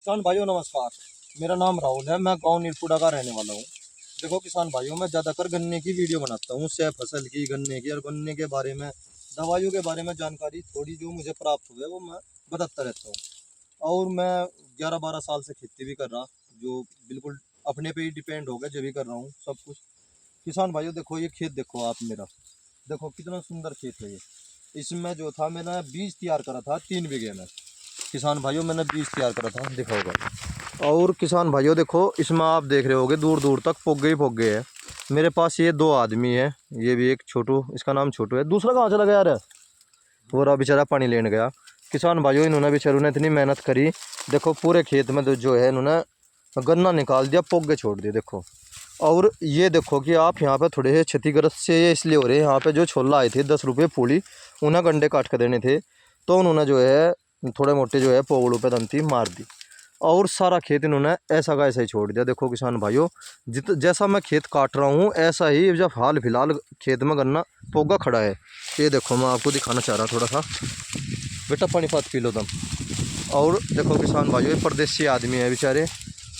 किसान भाइयों नमस्कार। मेरा नाम राहुल है, मैं गांव नीरपुड़ा का रहने वाला हूं। देखो किसान भाइयों, मैं ज़्यादातर गन्ने की वीडियो बनाता हूं, से फसल की, गन्ने की, और गन्ने के बारे में, दवाइयों के बारे में जानकारी थोड़ी जो मुझे प्राप्त हुई है वो मैं बताता रहता हूं। और मैं 11-12 साल से खेती भी कर रहा, जो बिल्कुल अपने पे ही डिपेंड हो गया, जो भी कर रहा हूँ सब कुछ। किसान भाइयों देखो, ये खेत देखो आप मेरा, देखो कितना सुंदर खेत है ये। इसमें जो था मैंने बीज तैयार करा था 3 बीघे में। किसान भाइयों मैंने बीज तैयार करा था, दिखा होगा। और किसान भाइयों देखो, इसमें आप देख रहे होगे दूर दूर तक पोगे हैं। मेरे पास ये 2 आदमी है, ये भी एक छोटू, इसका नाम छोटू है, दूसरा कहाँ चला गया यार, वो रहा बेचारा पानी लेने गया। किसान भाइयों इन्होंने बेचारों ने इतनी मेहनत करी, देखो पूरे खेत में जो है इन्होंने गन्ना निकाल दिया, पोगे छोड़ दिए देखो। और ये देखो कि आप यहाँ पे थोड़े से क्षतिग्रस्त से ये इसलिए हो रहे हैं, यहाँ पे जो छोला आए थे 10 रुपये पूली, उन्हें गंडे काट कर देने थे, तो उन्होंने जो है थोड़े मोटे जो है पोगड़ों पे दंती मार दी, और सारा खेत इन्होंने ऐसा का ऐसा ही छोड़ दिया। देखो किसान भाइयों, जैसा मैं खेत काट रहा हूँ ऐसा ही जब हाल फिलहाल खेत में गन्ना पोगा खड़ा है। ये देखो मैं आपको दिखाना चाह रहा थोड़ा सा, बेटा पानी पात पी लो तुम। और देखो किसान भाइयों, ये परदेसी आदमी है बेचारे,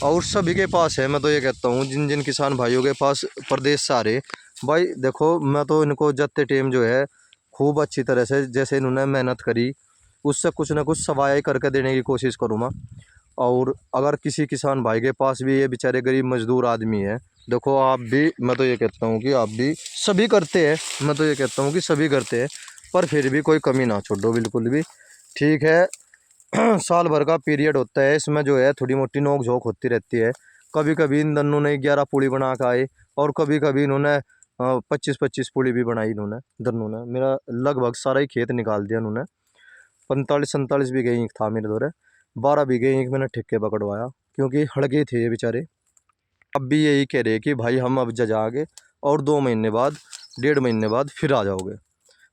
और सभी के पास है, मैं तो ये कहता हूँ जिन जिन किसान भाइयों के पास प्रदेश से आ रहे भाई, देखो मैं तो इनको जत्ते टेम जो है खूब अच्छी तरह से जैसे इन्होंने मेहनत करी उससे कुछ ना कुछ सवाई करके देने की कोशिश करूँगा। और अगर किसी किसान भाई के पास भी ये बेचारे गरीब मजदूर आदमी है, देखो आप भी, मैं तो ये कहता हूँ कि आप भी सभी करते हैं, मैं तो ये कहता हूँ कि सभी करते हैं, पर फिर भी कोई कमी ना छोड़ो बिल्कुल भी, ठीक है। साल भर का पीरियड होता है, इसमें जो है थोड़ी मोटी नोक झोंक होती रहती है। कभी कभी इन दोनों ने 11 पूड़ी बना के आए, और कभी कभी इन्होंने 25-25 पूड़ी भी बनाई इन्होंने, दोनों ने। मेरा लगभग सारा ही खेत निकाल दिया इन्होंने। 45-47 बीघे ईंख था मेरे दौरे, 12 बीघे ईंख मैंने ठेके पकड़वाया, क्योंकि हड़के थे ये बेचारे। अब भी यही कह रहे कि भाई हम अब जाओगे, और 2 महीने बाद, 1.5 महीने बाद फिर आ जाओगे।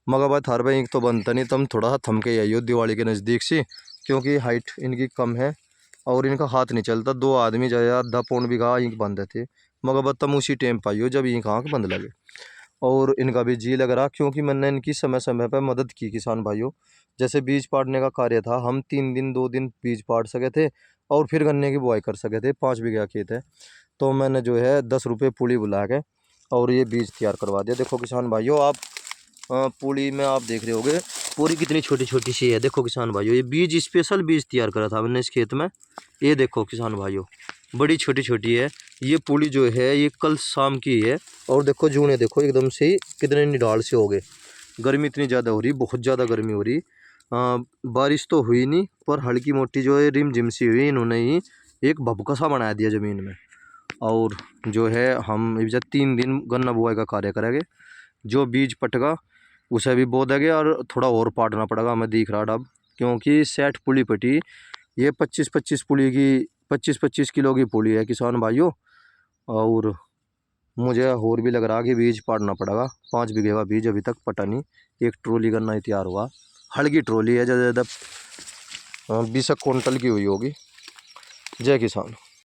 मगर भाई थार भाई ईंख तो बनता नहीं, तुम थोड़ा सा थमके आइयो दिवाली के नज़दीक से, क्योंकि हाइट इनकी कम है और इनका हाथ नहीं चलता। 2 आदमी जाए 1/2 बीघा ईंख बांधे थे, मगर बस तुम उसी टाइम पाइयो जब ईंख आँख बंद लगे। और इनका भी जी लग रहा, क्योंकि मैंने इनकी समय समय पर मदद की किसान भाइयों। जैसे बीज पाड़ने का कार्य था, हम 3 दिन 2 दिन बीज पाड़ सके थे, और फिर गन्ने की बुआई कर सके थे। 5 बीघा खेत है, तो मैंने जो है 10 रुपये पूली बुला के और ये बीज तैयार करवा दिया। देखो किसान भाइयों, आप पूली में आप देख रहे होगे पूरी कितनी छोटी छोटी सी है। देखो किसान भाइयों, ये बीज स्पेशल बीज तैयार करा था मैंने इस खेत में। ये देखो किसान भाइयों, बड़ी छोटी छोटी है ये पूली जो है, ये कल शाम की है। और देखो जूने देखो एकदम से ही कितने निडाल से हो गए। गर्मी इतनी ज़्यादा हो रही, बहुत ज़्यादा गर्मी हो रही। बारिश तो हुई नहीं, पर हल्की मोटी जो है रिम झिम सी हुई, इन्होंने ही एक भभका सा बना दिया ज़मीन में। और जो है हम जब 3 दिन गन्ना बुआई का कार्य करेंगे, जो बीज पटगा उसे भी बो देंगे, और थोड़ा और पाटना पड़ेगा हमें दिख रहा अब, क्योंकि 60 पुली पटी, ये 25-25 पुली की 25-25 किलो की पुली है किसान भाइयों। और मुझे और भी लग रहा कि बीज पाड़ना पड़ेगा। 5 बीघे का बीज अभी तक पटा नहीं, एक ट्रॉली गन्ना ही तैयार हुआ। हल्की ट्रॉली है, ज़्यादा 20 क्विंटल की हुई होगी। जय किसान।